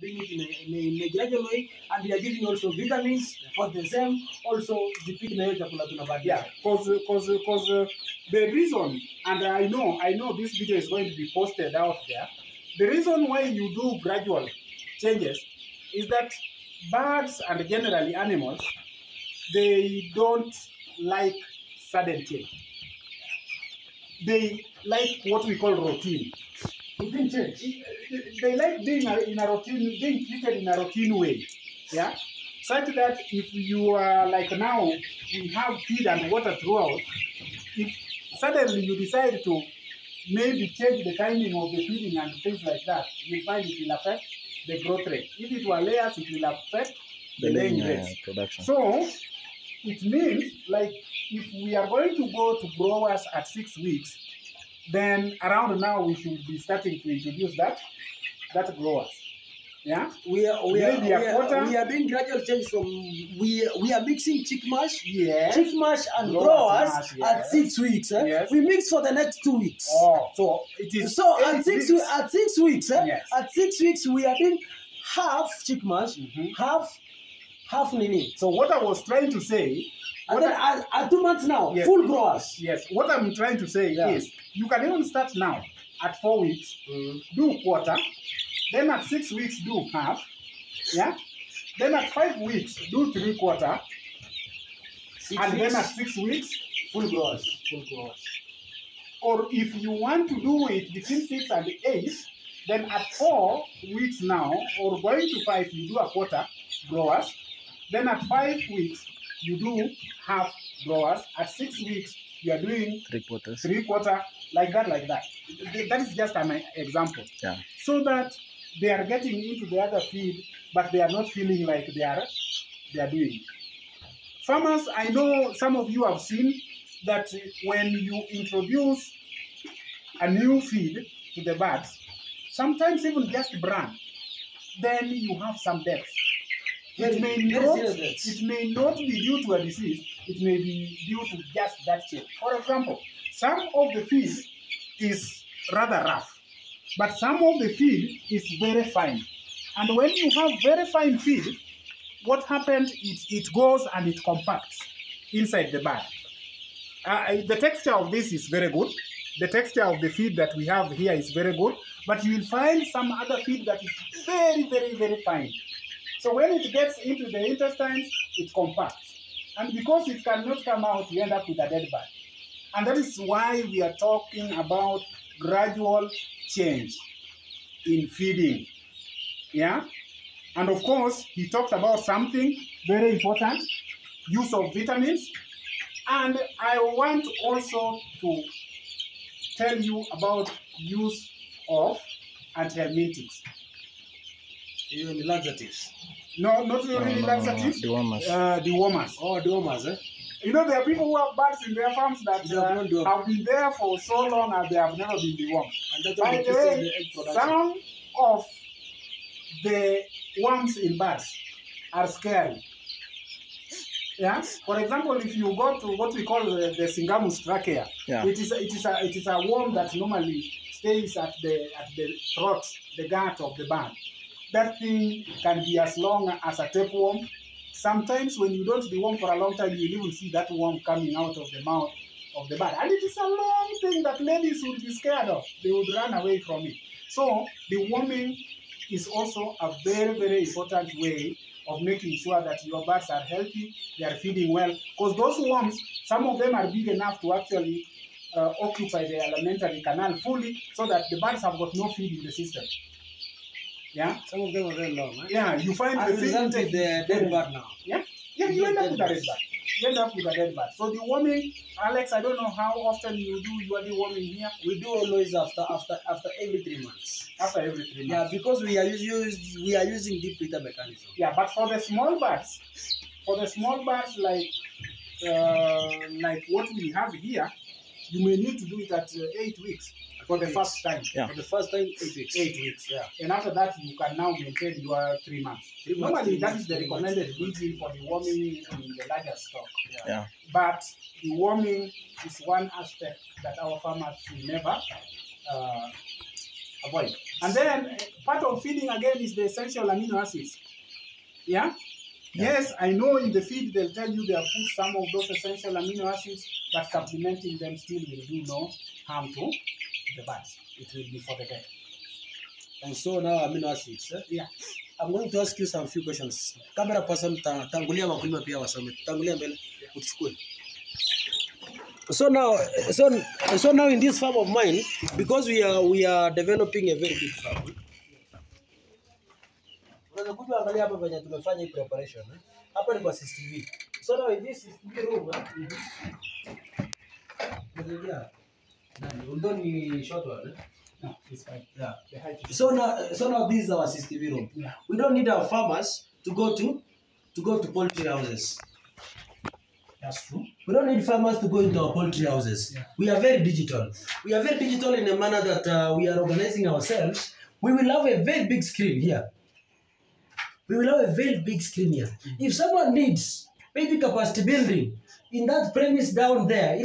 doing it in a gradual way, and we are giving also vitamins for the same, also the pig na hiyo chakula tunapatia. Because the reason, and I know this video is going to be posted out there, the reason why you do gradual changes is that birds and generally animals, they don't like sudden change. They like what we call routine. Routine change. They like being in a routine, being treated in a routine way. Yeah? Such that if you are like now, we have feed and water throughout, if suddenly you decide to maybe change the timing of the feeding and things like that, you find it will affect the growth rate. If it were layers, it will affect the laying rates. Production. So it means like if we are going to go to growers at 6 weeks, then around now we should be starting to introduce that growers. Yeah, we are doing gradual change from we are mixing chick mash, chick mash and growers at 6 weeks. Yes. We mix for the next 2 weeks. Oh, so it is. So at 6 weeks, at 6 weeks we are doing half chick mash, half nini. So what I was trying to say. And then at 2 months now, full growers. Yes. What I'm trying to say is you can even start now at 4 weeks, do quarter. Then at 6 weeks, do half. Yeah. Then at 5 weeks, do 3/4. And then at 6 weeks, full growers. Or if you want to do it between 6 and 8, then at 4 weeks now, or going to 5, you do a quarter growers. Then at 5 weeks, you do half growers. At 6 weeks, you are doing 3/4, like that. That is just an example. Yeah. So that they are getting into the other feed, but they are not feeling like they are doing. Farmers, I know some of you have seen that when you introduce a new feed to the birds, sometimes even just bran, then you have some deaths. It may not be due to a disease, it may be due to just that change. For example, some of the feed is rather rough, but some of the feed is very fine. And when you have very fine feed, what happens is it goes and it compacts inside the bird. The texture of this is very good. The texture of the feed that we have here is very good, but you will find some other feed that is very, very, very fine. So when it gets into the intestines, it compacts. And because it cannot come out, you end up with a dead bird. And that is why we are talking about gradual change in feeding. Yeah? And of course, he talked about something very important, use of vitamins. And I want also to tell you about use of antihelminthics. Even laxatives. No, not really laxatives. Dewormers. Oh, dewormers, You know, there are people who have birds in their farms that have been there for so long and they have never been dewormed. And that's why some of the worms in birds are scary. Yeah. For example, if you go to what we call the Singamus trachea, it is a worm that normally stays at the throat, the gut of the bird. That thing can be as long as a tapeworm. Sometimes when you don't deworm for a long time, you'll even see that worm coming out of the mouth of the bird. And it is a long thing that ladies would be scared of. They would run away from it. So deworming is also a very, very important way of making sure that your birds are healthy, they are feeding well. Because those worms, some of them are big enough to actually occupy the alimentary canal fully, so that the birds have got no feed in the system. Yeah, some of them are very long. Right? Yeah, you find the result with the dead bird now. Yeah, you end up with a dead bird. You end up with a dead bird. So the deworming, Alex, I don't know how often you do your deworming here. We do always after every 3 months. After every 3 months. Yeah, because we are using deep litter mechanism. Yeah, but for the small birds, like what we have here, you may need to do it at 8 weeks. For the first time. Yeah. For the first time, 8 weeks. 8 weeks, yeah. And after that, you can now maintain your 3 months. Normally, that is the recommended breeding for deworming in the larger stock. Yeah. But deworming is one aspect that our farmers should never avoid. And then part of feeding again is the essential amino acids. Yeah? Yes, I know in the feed they'll tell you they have put some of those essential amino acids, but supplementing them still will do no harm to the birds. It will be for the better. And so now amino acids. Yeah. I'm going to ask you some few questions. Camera person, tangulia wakulima pia wasome. Tangulia mbele, utuchukue. So now in this farm of mine, because we are developing a very big farm. Unaweza kuja angalia hapa venye tumefanya hii preparation. Hapa ni kwa CCTV. So now in this CCTV room, Undoni short one. No, it's fine. Yeah. So now this is our CCTV room. Yeah. We don't need our farmers to go to poultry houses. That's true. We don't need farmers to go into our poultry houses. Yeah. We are very digital. We are very digital in a manner that we are organizing ourselves. We will have a very big screen here. We will have a very big screen here. If someone needs maybe capacity building in that premise down there,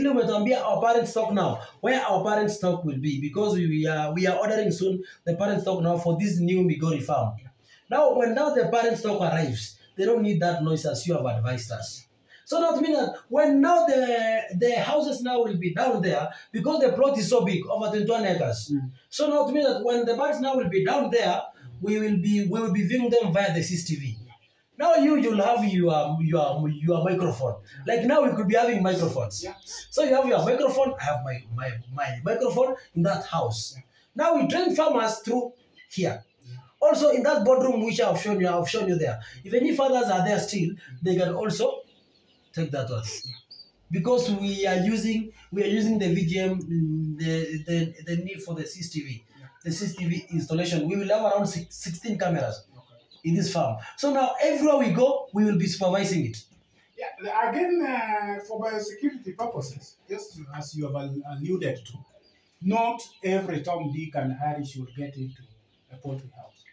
our parent stock now, where our parent stock will be, because we are ordering soon the parent stock now for this new migori farm. Now, when the parent stock arrives, they don't need that noise as you have advised us. So that means that when now the houses now will be down there, because the plot is so big, over 21 acres. So now it means that when the birds now will be down there, we will be viewing them via the CCTV. Now you'll have your microphone. Like now we could be having microphones. Yeah. So you have your microphone, I have my microphone in that house. Yeah. Now we train farmers through here. Yeah. Also in that boardroom which I've shown you there. If any fathers are there still, they can also take that one. Yeah. Because we are using the VGM, the need for the CCTV. Yeah. The CCTV installation. We will have around 16 cameras in this farm. So now everywhere we go, we will be supervising it. Yeah, again, for biosecurity purposes, just as you have alluded to, not every Tom, Dick, and Harry should get into a poultry house.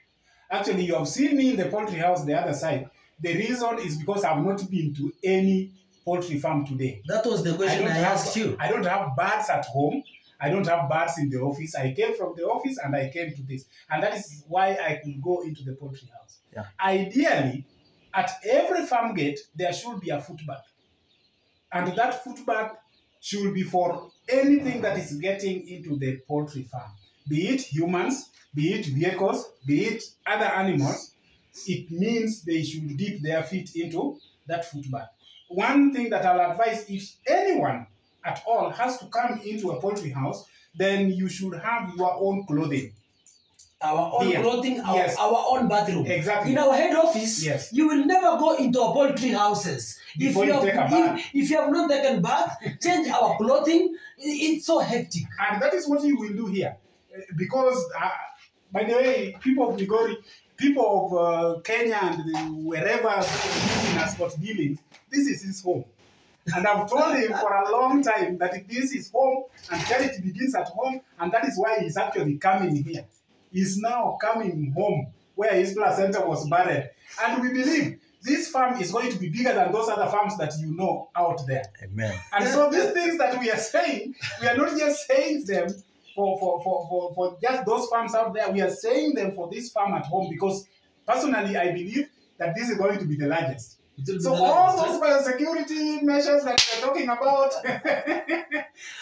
Actually, you have seen me in the poultry house the other side. The reason is because I have not been to any poultry farm today. That was the question I asked you. I don't have birds at home. I don't have birds in the office. I came from the office and I came to this. And that is why I could go into the poultry house. Yeah. Ideally, at every farm gate, there should be a footbath. And that footbath should be for anything that is getting into the poultry farm. Be it humans, be it vehicles, be it other animals. It means they should dip their feet into that footbath. One thing that I'll advise, if anyone at all has to come into a poultry house, then you should have your own clothing. Our own clothing, yes. our own bathroom. Exactly. In our head office, yes. You will never go into our poultry houses. If you have not taken bath, change our clothing. It's so hectic. And that is what you will do here. Because, by the way, people of Migori, people of Kenya and wherever he has got dealings, this is his home. And I've told him for a long time that this is home and charity begins at home, and that is why he's actually coming here. He's now coming home where his placenta was buried. And we believe this farm is going to be bigger than those other farms that you know out there. Amen. And so these things that we are saying, we are not just saying them for just those farms out there. We are saying them for this farm at home because personally I believe that this is going to be the largest. So all those biosecurity measures that we're talking about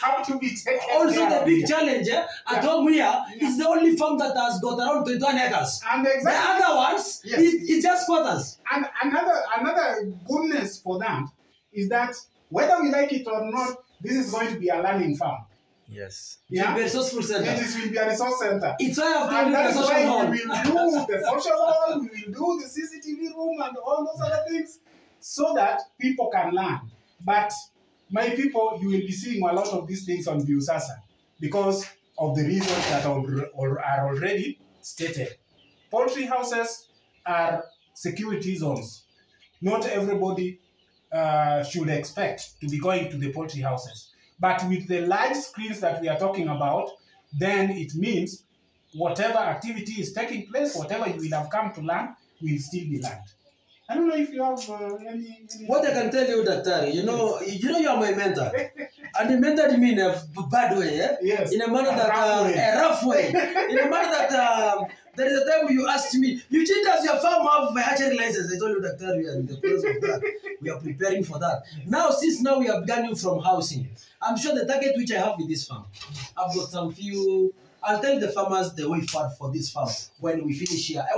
have to be taken also care. The big challenge at home here is the only farm that has got around 21 acres. And exactly. The other ones, yes. It's just quarters. And another goodness for that is that whether we like it or not, this is going to be a learning farm. Yes. Yeah. It will be a resource center. It will be a resource center. It's why I've told you the social hall. We will do the social hall, we will do the CCTV room and all those other things so that people can learn. But my people, you will be seeing a lot of these things on Viusasa because of the reasons that are already stated. Poultry houses are security zones. Not everybody should expect to be going to the poultry houses. But with the large screens that we are talking about, then it means whatever activity is taking place, whatever you will have come to learn, will still be learned. I don't know if you have any... What I can tell you, Daktari, you know you are my mentor. And he mentored me in a bad way, eh? Yes. In a manner that a rough way. In a manner that there is a time you asked me, Eugene, does your farm have my hatchery license? I told you that we are in the process of that. We are preparing for that. Now, since now we have done you from housing, I'm sure the target which I have with this farm, I've got some few. I'll tell the farmers the way forward for this farm when we finish here. I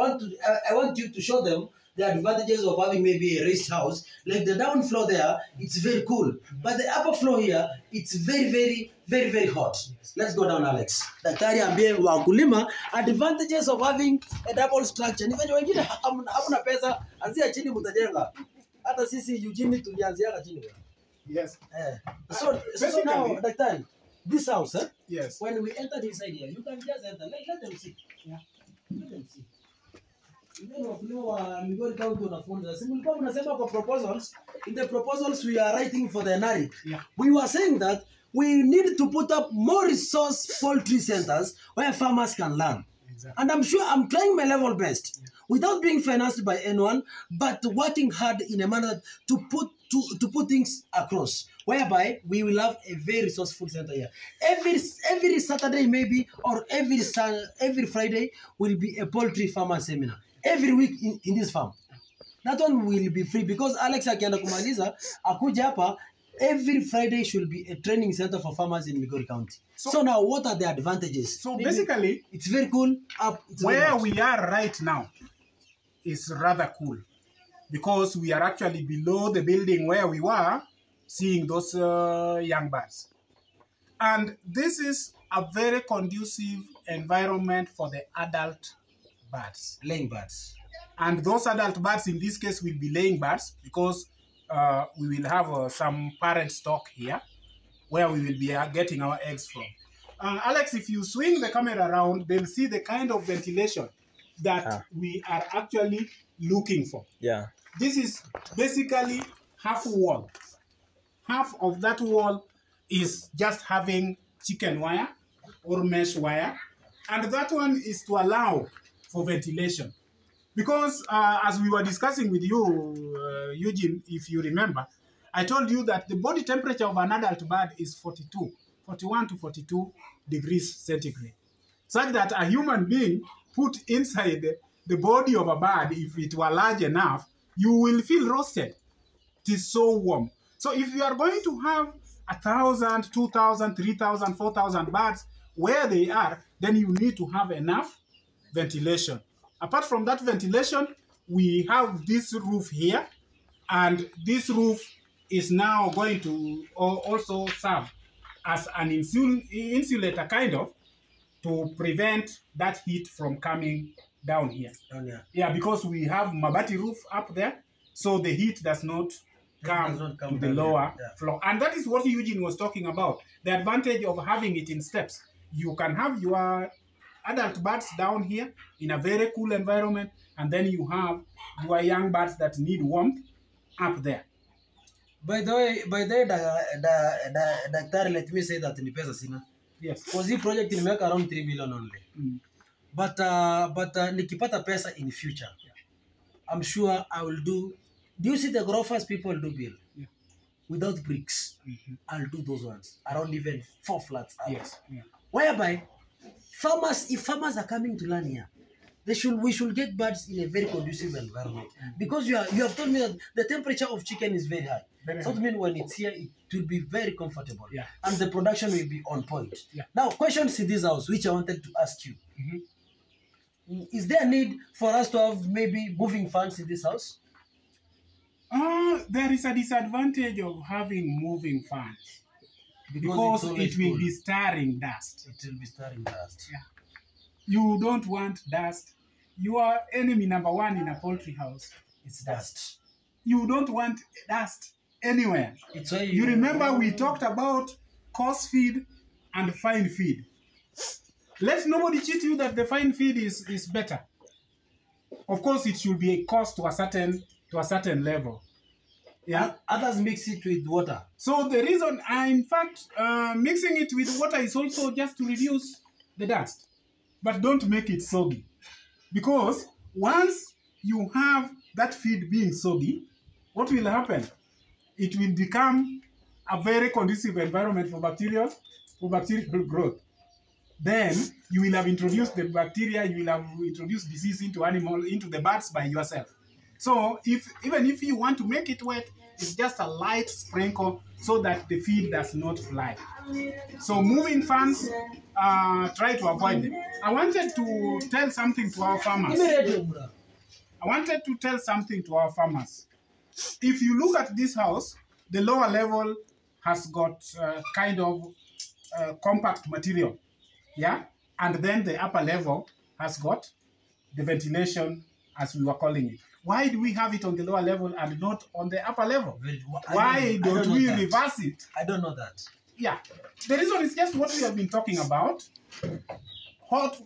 want you to show them the advantages of having maybe a raised house. Like the down floor there, it's very cool. But the upper floor here, it's very, very, very, very hot. Let's go down, Alex. Daktari ambie wakulima advantages of having a double structure. Even wengine hamna pesa, anzia chini mtajenga. Hata sisi Eugene tulianzia chini. Yes. So now, Daktari, this house, eh? Yes. When we enter inside here, you can just enter. Let them see. Yeah. Let them see. Even wakulima wa Migori County wanafunza. Si mlikuwa mnasema kwa proposals, in the proposals we are writing for the NARI. Yeah. We were saying that we need to put up more resource poultry centers where farmers can learn. Exactly. And I'm sure I'm trying my level best without being financed by anyone, but working hard in a manner to put things across, whereby we will have a very resourceful center here. Every Saturday maybe, or every Friday will be a poultry farmer seminar. Every week in this farm. That one will be free because Alex akienda kumaliza akuja hapa. Every Friday should be a training center for farmers in Migori County. So now, what are the advantages? So basically, it's very cool. Where we are right now is rather cool because we are actually below the building where we were seeing those young birds. And this is a very conducive environment for the adult birds. Laying birds. And those adult birds in this case will be laying birds because we will have some parent stock here where we will be getting our eggs from. Alex, if you swing the camera around, they'll see the kind of ventilation that we are actually looking for. Yeah. This is basically half wall. Half of that wall is just having chicken wire or mesh wire. And that one is to allow for ventilation. Because as we were discussing with you, Eugene, if you remember, I told you that the body temperature of an adult bird is 41 to 42 degrees centigrade. Such that a human being put inside the body of a bird, if it were large enough, you will feel roasted. It is so warm. So if you are going to have 1,000, 2,000, 3,000, 4,000 birds where they are, then you need to have enough ventilation. Apart from that ventilation, we have this roof here, and this roof is now going to also serve as an insulator kind of to prevent that heat from coming down here. Yeah, because we have mabati roof up there, so the heat does not come to the lower floor. And that is what Eugene was talking about, the advantage of having it in steps. You can have your adult birds down here in a very cool environment, and then you have your young birds that need warmth up there. By the way, Daktari, let me say that in pesa sina. Yes. Because this project will make around 3 million only. But nikipata pesa in future, I'm sure I will do. Do you see the growers people do build? Yeah. Without bricks. I'll do those ones. Around even 4 flats. Yes. Yeah. Whereby farmers, if farmers are coming to learn here, we should get birds in a very conducive environment. Because you have told me that the temperature of chicken is very high. So that means when it's here, it will be very comfortable. Yeah. And the production will be on point. Yeah. Now, questions in this house, which I wanted to ask you. Is there a need for us to have maybe moving fans in this house? There is a disadvantage of having moving fans. Because it will be stirring dust. It will be stirring dust. Yeah. You don't want dust. Your enemy number one in a poultry house is dust. You don't want dust anywhere. It's why you remember we talked about coarse feed and fine feed. Let nobody cheat you that the fine feed is better. Of course, it should be a cost to a certain level. Yeah. Others mix it with water. So the reason, in fact, mixing it with water is also just to reduce the dust. But don't make it soggy. Because once you have that feed being soggy, what will happen? It will become a very conducive environment for bacterial growth, then you will have introduced the bacteria, you will have introduced disease into the birds by yourself. So even if you want to make it wet, it's just a light sprinkle so that the feed does not fly. So moving fans, try to avoid them. I wanted to tell something to our farmers. If you look at this house, the lower level has got kind of compact material, yeah? And then the upper level has got the ventilation, as we were calling it. Why do we have it on the lower level and not on the upper level? Why don't we reverse it? I don't know that. Yeah, the reason is just what we have been talking about.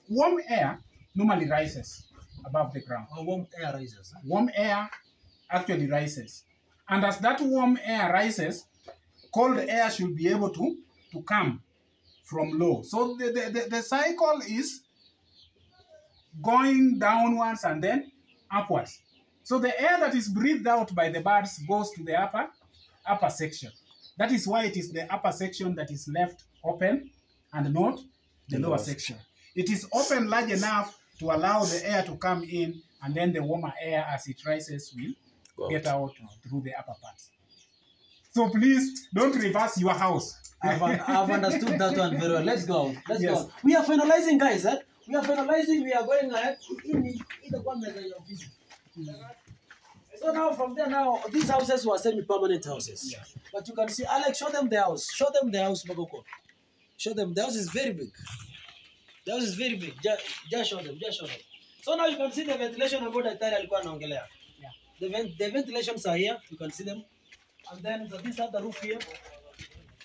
Warm air normally rises above the ground. Oh, warm air rises. Huh? Warm air actually rises. And as that warm air rises, cold air should be able to come from low. So the cycle is going downwards and then upwards. So the air that is breathed out by the birds goes to the upper section. That is why it is the upper section that is left open and not the lower section. It is open large enough to allow the air to come in, and then the warmer air as it rises will get out through the upper parts. So please don't reverse your house. I've understood that one very well. Let's go. Let's go. We are finalizing, guys. Eh? We are finalizing. We are going ahead. So now from there, these houses were semi-permanent houses. Yeah. But you can see, Alex, show them the house. Show them the house, Bagoko. Show them. The house is very big. The house is very big. Just show them. Just show them. So now you can see the ventilation about the tire alikuwa naongelea. Yeah. The ventilations are here. You can see them. And then this other roof here.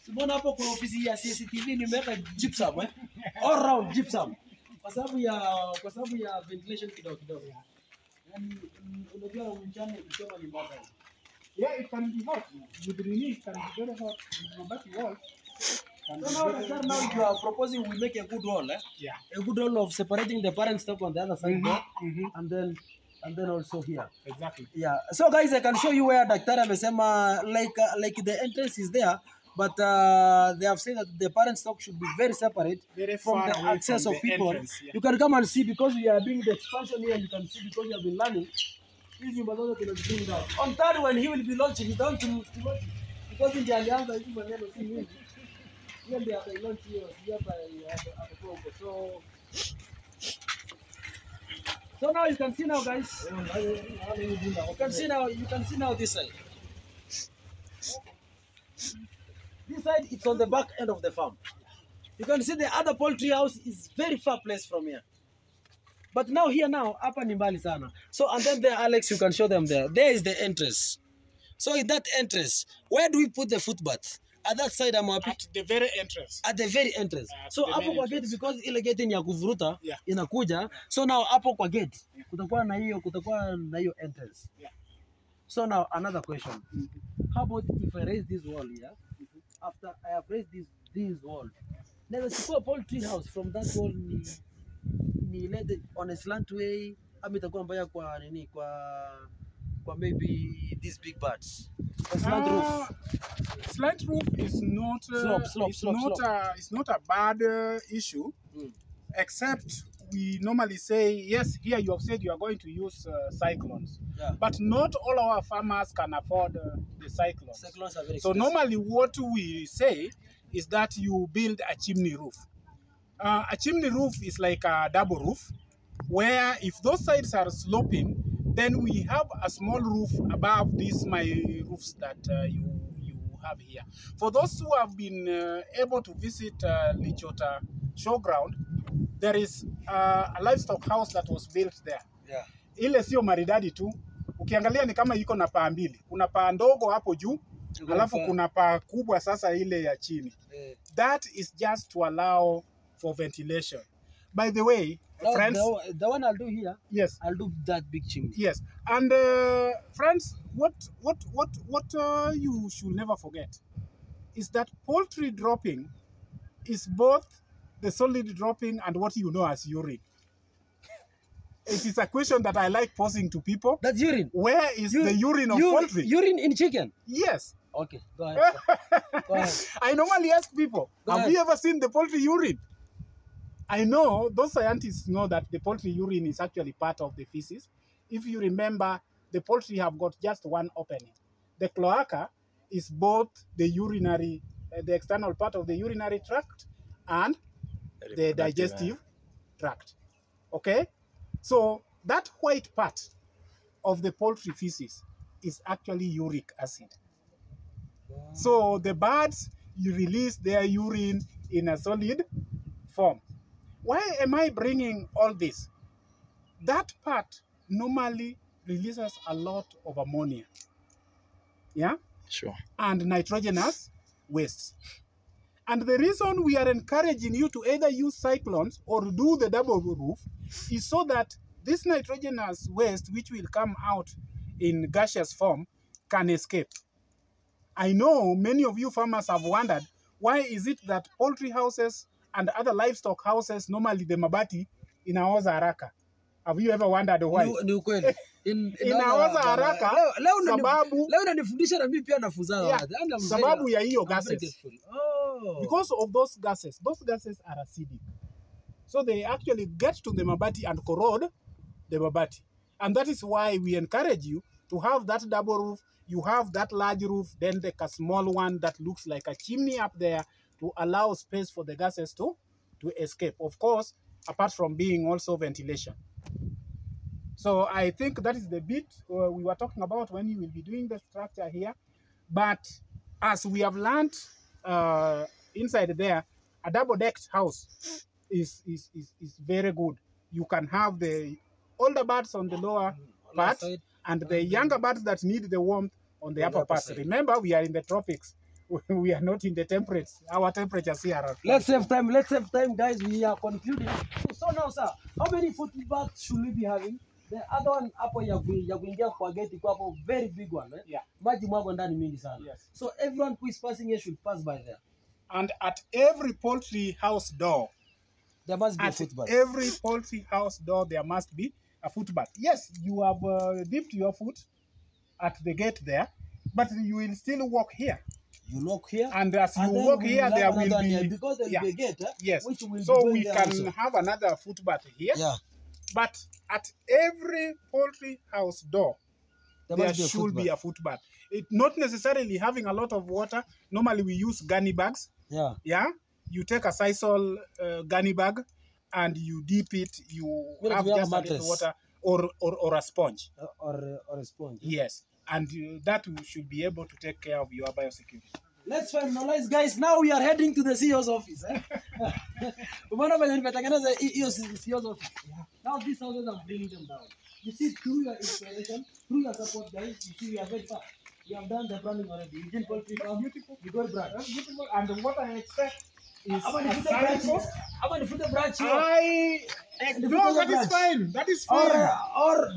Simona hapo kwa ofisi ya CCTV nimeweka gypsum, eh? All round gypsum. Kwa sababu ya ventilation kidogo. Yani unajua mchana ikiwa ni mbaya. Yeah, it can be hot. With release, it can be very hot. So now you are proposing we make a good wall, eh? Yeah. A good wall of separating the parent stock on the other side, and then also here. Exactly. Yeah. So guys, I can show you where Daktari amesema like the entrance is there, but they have said that the parent stock should be very separate from the access of people. Entrance, yeah. You can come and see because we are doing the expansion here. You can see because we have been learning. On third, when he will be launching, he's down to because in the Alianza, he will never see me. So now you can see now, guys. You can see now this side. This side, it's on the back end of the farm. You can see the other poultry house is very far placed from here. But now here hapa ni mbali sana. So and then there, Alex, you can show them there. There is the entrance. So in that entrance, where do we put the footbath? At that side, I'm happy. At the very entrance. At the very entrance. So hapo kwa gate, because ile gate ni ya kuvuruta inakuja. So now hapo kwa gate kutakuwa na hiyo entrance. Yeah. So now another question. How about if I raise this wall here? After I have raised this wall, there's a poultry house from that wall ni led on a slant way. Ama itakuwa mbaya kwa nini kwa maybe these big birds. A slant roof. Slant roof is not it's not a bad issue, except we normally say, yes, here you have said you are going to use cyclones, but not all our farmers can afford the cyclones. Cyclones are very so expensive. Normally what we say is that you build a chimney roof. A chimney roof is like a double roof, where if those sides are sloping, then we have a small roof above these roofs that you have here. For those who have been able to visit Lichota Showground, there is a livestock house that was built there. Yeah. Ile sio maridadi tu. Ukiangalia ni kama iko na paa mbili. Kuna paa ndogo hapo juu, alafu kuna paa kubwa sasa ile ya chini. That is just to allow for ventilation. By the way, friends, the one I'll do here, yes, I'll do that big chimney. Yes, and friends, what you should never forget is that poultry dropping is both the solid dropping and what you know as urine. It is a question that I like posing to people. That's urine. Where is the urine of poultry? Urine in chicken? Yes. Okay, go ahead. Go ahead. I normally ask people, have you ever seen the poultry urine? I know those scientists know that the poultry urine is actually part of the feces. If you remember, the poultry have got just one opening. The cloaca is both the urinary, the external part of the urinary tract and the digestive tract. Okay? So that white part of the poultry feces is actually uric acid. So the birds, you release their urine in a solid form. Why am I bringing all this? That part normally releases a lot of ammonia. Yeah? Sure. And nitrogenous wastes. And the reason we are encouraging you to either use cyclones or do the double roof is so that this nitrogenous waste, which will come out in gaseous form, can escape. I know many of you farmers have wondered, why is it that poultry houses and other livestock houses, normally the mabati, inaoza haraka? Have you ever wondered why? Ni ukweli. Inaoza haraka sababu leo unanifundisha na mimi pia nafunza sababu ya hiyo gases. Oh. Because of those gases are acidic. So they actually get to the mabati and corrode the mabati. And that is why we encourage you to have that double roof. You have that large roof, then the small one that looks like a chimney up there to allow space for the gases to escape. Of course, apart from being also ventilation. So I think that is the bit we were talking about when you will be doing the structure here. But as we have learned inside there, a double-decked house is very good. You can have the older birds on the lower part and the younger birds that need the warmth on the upper part. Remember, we are in the tropics. We are not in the temperatures. Our temperatures here are... Let's save time, guys. We are concluding. So now, sir, how many foot baths should we be having? The other one, hapo ya kuingia kwa gate kwa hapo, very big one, right? Yeah. Maji mwago ndani mingi sana. Yes. So everyone who is passing here should pass by there. And at every poultry house door, there must be a footbath. Every poultry house door, there must be a footbath. Yes, you have dipped your foot at the gate there, but you will still walk here. You walk here, and as you walk here, there will be because there will be a gate. Yes, which will so we can also have another footbath here. Yeah, but at every poultry house door, there should be a footbath. It not necessarily having a lot of water. Normally we use gunny bags. Yeah. Yeah. You take a sisal gunny bag and you dip it. You have just a little water or a sponge. Or a sponge. Yes. And that should be able to take care of your biosecurity. Let's finalize, guys. Now we are heading to the CEO's office. Now these houses are bringing them down. You see, through your inspiration, through your support, guys, you see we are very fast. We have done the branding already. Eugene Poultry Farm, beautiful. We got brand. That's beautiful. And what I expect is I'm going to put the branch here. I'm going to put the branch here. No, that is fine. That is fine. Or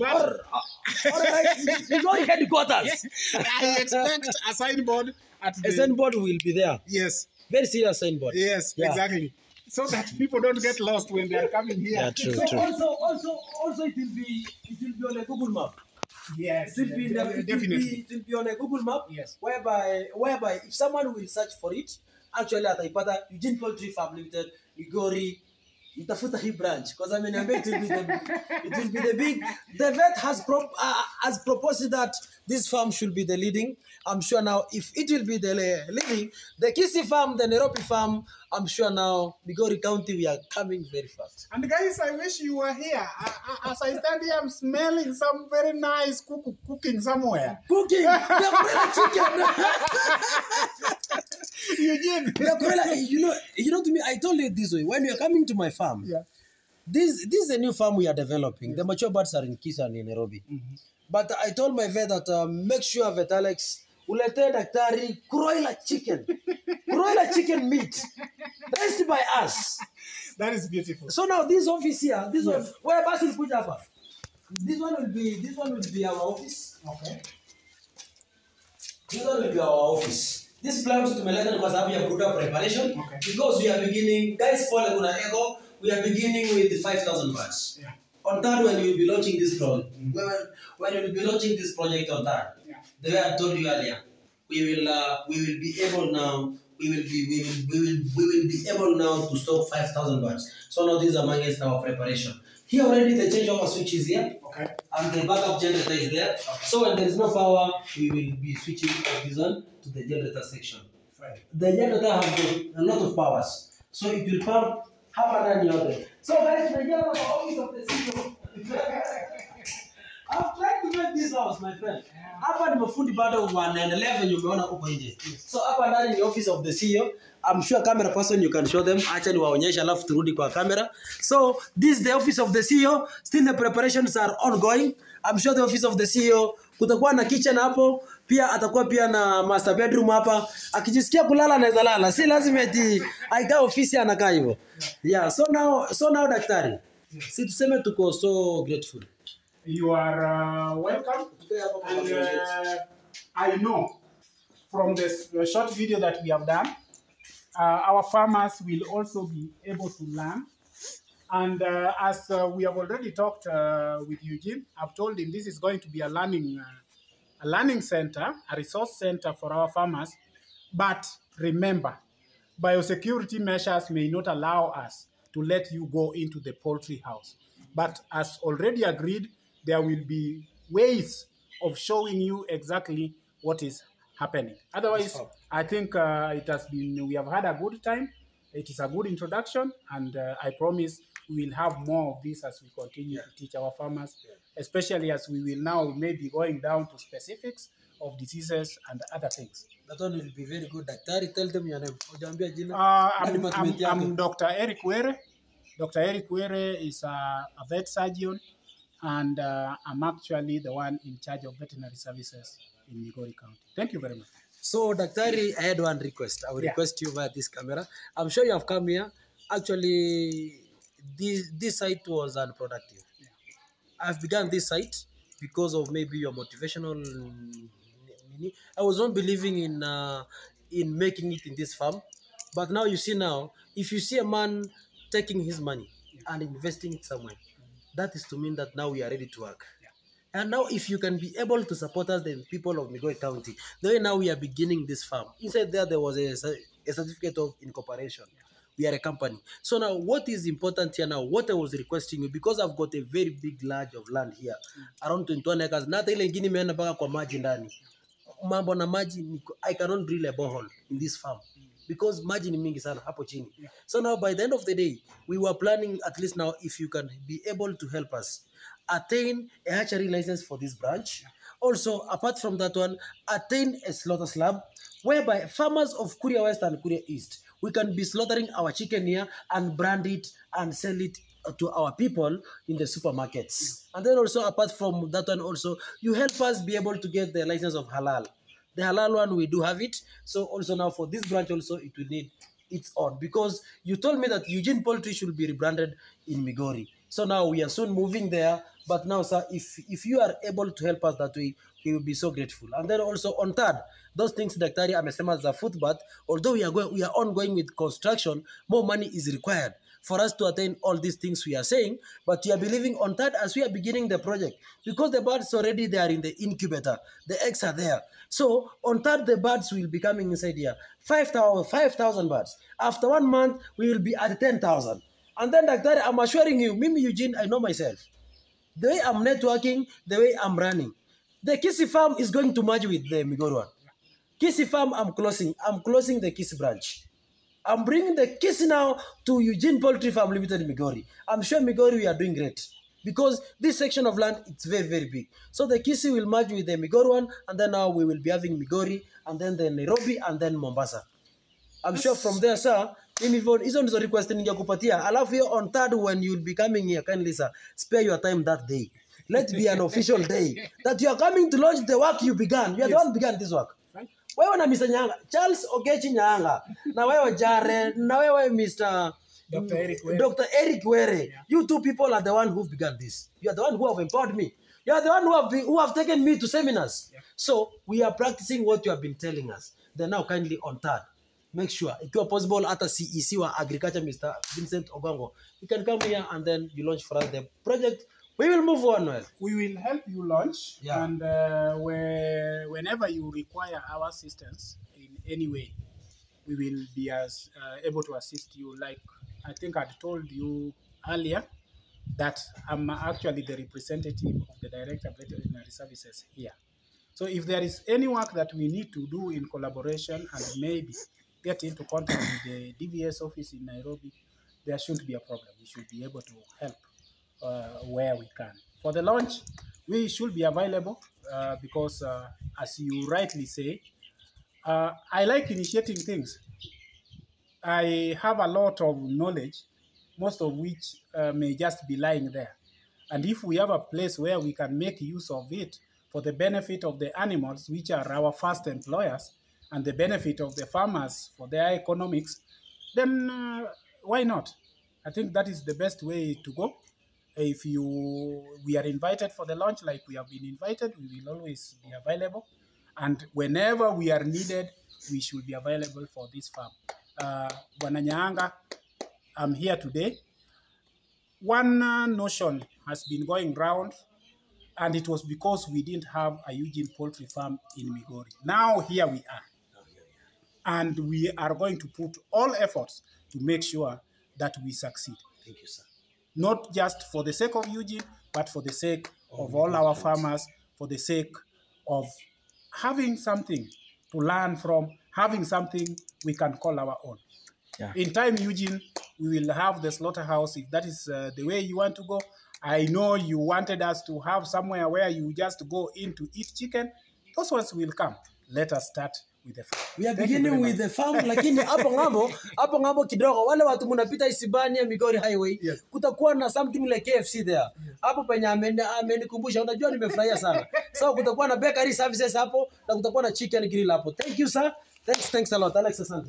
we go headquarters. I expect a signboard at the... A signboard will be there. Yes. Very serious signboard. Yes, yeah. Exactly. So that people don't get lost when they are coming here. Yeah, true, so true. Also, it will be on a Google map. Yes, it will be on a Google map. Yes. Whereby if someone will search for it, actually at Ipata, Eugene Poultry Farm Limited, Migori, itafuta hii branch. Because I mean, it will be the big. The vet has proposed that this farm should be the leading. I'm sure now, if it will be the leading, the Kisi farm, the Nairobi farm, I'm sure now, Migori County, we are coming very fast. And guys, I wish you were here. As I stand here, I'm smelling some very nice cooking somewhere. Cooking! The chicken! Eugene! You know, to me, I told you this way, when you're coming to my farm, yeah. This is a new farm we are developing. Yes. The mature birds are in Kisa and in Nairobi. Mm-hmm. But I told my vet that make sure, Vet Alex, ulete daktari broiler chicken meat, raised by us. That is beautiful. So now this office here, this one, where Basil put up, this one will be our office. Okay. This one will be our office. This belongs to Melaka because I have a product preparation. Okay. Because we are beginning, guys, we are beginning with 5,000 birds. Yeah. On that, when we will be launching this project, when we will be launching this project on that, the way I told you earlier, we will be able now. We will be able now to stock 5,000 watts. So now this is amongst our preparation. Here already the changeover switch is here. Okay. And the backup generator is there. Okay. So when there is no power, we will be switching from this one to the generator section. Right. The generator has got a lot of powers. So it will pump half an hour. So guys, the office of the CEO. I'm trying to make this house, my friend. Hapa ni mafundi bado wanaendelea venye umeona huko nje. So hapa ndani ni office of the CEO. I'm sure camera person you can show them. Acha niwaonyeshe alafu turudi kwa camera. So this is the office of the CEO. Still the preparations are ongoing. I'm sure the office of the CEO kutakuwa na kitchen hapo. Pia atakuwa pia na master bedroom hapa. Akijisikia kulala anaweza lala. Si lazima eti aikaa ofisi anakaa hivyo. Yeah, so now daktari. Si tuseme tuko so grateful. You are welcome. And I know from the short video that we have done, our farmers will also be able to learn. And as we have already talked with Eugene, I've told him this is going to be a learning center, a resource center for our farmers. But remember, biosecurity measures may not allow us to let you go into the poultry house. But as already agreed, there will be ways of showing you exactly what is happening. Otherwise, I think we have had a good time. It is a good introduction, and I promise we will have more of this as we continue to teach our farmers, especially as we will now maybe going down to specifics of diseases and other things. That one will be very good. Daktari, tell them your name. I'm Dr. Eric Were. Dr. Eric Were is a vet surgeon, and I'm actually the one in charge of veterinary services in Migori County. Thank you very much. So, Daktari, I had one request. I will request you via this camera. I'm sure you have come here. Actually, this site was unproductive. Yeah. I've begun this site because of maybe your motivational. I was not believing in making it in this farm, but now you see now, if you see a man taking his money and investing it somewhere, that is to mean that now we are ready to work. Yeah. And now if you can be able to support us, the people of Migori County, the way now we are beginning this farm. Inside there was a certificate of incorporation. Yeah. We are a company. So now what is important here now, what I was requesting you, because I've got a very big large of land here, around 21 acres, nata ile ingine imeenda mpaka kwa maji ndani. Mambo na maji, I cannot drill a borehole in this farm. Because maji ni mingi sana hapo chini. Yeah. So now by the end of the day, we were planning at least now if you can be able to help us attain a hatchery license for this branch. Yeah. Also, apart from that one, attain a slaughter slab whereby farmers of Kuria West and Kuria East, we can be slaughtering our chicken here and brand it and sell it to our people in the supermarkets. Yeah. And then also apart from that one also, you help us be able to get the license of halal. The halal one, we do have it. So also now for this branch also, it will need its own. Because you told me that Eugene Poultry should be rebranded in Migori. So now we are soon moving there. But now, sir, if you are able to help us that way, we will be so grateful. And then also on third, those things Daktari amesema as a footbath, although we are ongoing with construction, more money is required for us to attain all these things we are saying, but we are believing on that as we are beginning the project. Because the birds already, they are in the incubator. The eggs are there. So on that, the birds will be coming inside here. 5,000 birds. After 1 month, we will be at 10,000. And then, Daktari, I'm assuring you, Mimi Eugene, I know myself. The way I'm networking, the way I'm running. The Kisi farm is going to merge with the Migori one. Kisi farm, I'm closing the Kisi branch. I'm bringing the Kisi now to Eugene Poultry Farm Limited in Migori. I'm sure Migori, we are doing great. Because this section of land, it's very, very big. So the Kisi will merge with the Migori one, and then now we will be having Migori, and then the Nairobi, and then Mombasa. I'm sure from there, sir, hizo ndizo request ningekupatia. Alafu here on third, when you'll be coming here, kindly, sir, spare your time that day. Let be an official day that you are coming to launch the work you began. You are the one who began this work. Wewe na Mr. Nyanga, Charles Ogechi Nyanga, na wewe Jare, na wewe Mr. Dr. Eric Were. Yeah. You two people are the one who began this. You are the one who have empowered me. You are the one who have taken me to seminars. Yeah. So we are practicing what you have been telling us. Then now kindly on third, make sure, if you are possible, at a CEC or agriculture, Mr. Vincent Ogongo, you can come here and then you launch for us the project We will move on. Well. We will help you launch, Yeah. and whenever you require our assistance in any way, we will be as able to assist you. Like I think I told you earlier that I'm actually the representative of the Director of Veterinary Services here. So if there is any work that we need to do in collaboration and maybe get into contact with the DVS office in Nairobi, there shouldn't be a problem. We should be able to help where we can. For the launch, we should be available because as you rightly say, I like initiating things. I have a lot of knowledge, most of which may just be lying there. And if we have a place where we can make use of it for the benefit of the animals, which are our first employers, and the benefit of the farmers for their economics, then why not? I think that is the best way to go. If we are invited for the launch, like we have been invited, we will always be available. And whenever we are needed, we should be available for this farm. Bwana Nyaanga, I'm here today. One notion has been going round, and it was because we didn't have a Eugene poultry farm in Migori. Now here we are. And we are going to put all efforts to make sure that we succeed. Thank you, sir. Not just for the sake of Eugene, but for the sake of all our farmers, for the sake of having something to learn from, having something we can call our own. Yeah. In time, Eugene, we will have the slaughterhouse. If that is the way you want to go, I know you wanted us to have somewhere where you just go in to eat chicken. Those ones will come. Let us start with the farm. We are beginning with the farm, lakini hapo ngambo kidogo wale watu mnapita Isibania Migori Highway, yes, kutakuwa na something like KFC there. Hapo penye amenikumbusha, unajua nimefurahia sana. So kutakuwa na bakery services hapo na kutakuwa na chicken grill hapo. Thank you sir. Thanks a lot Alex. Asante.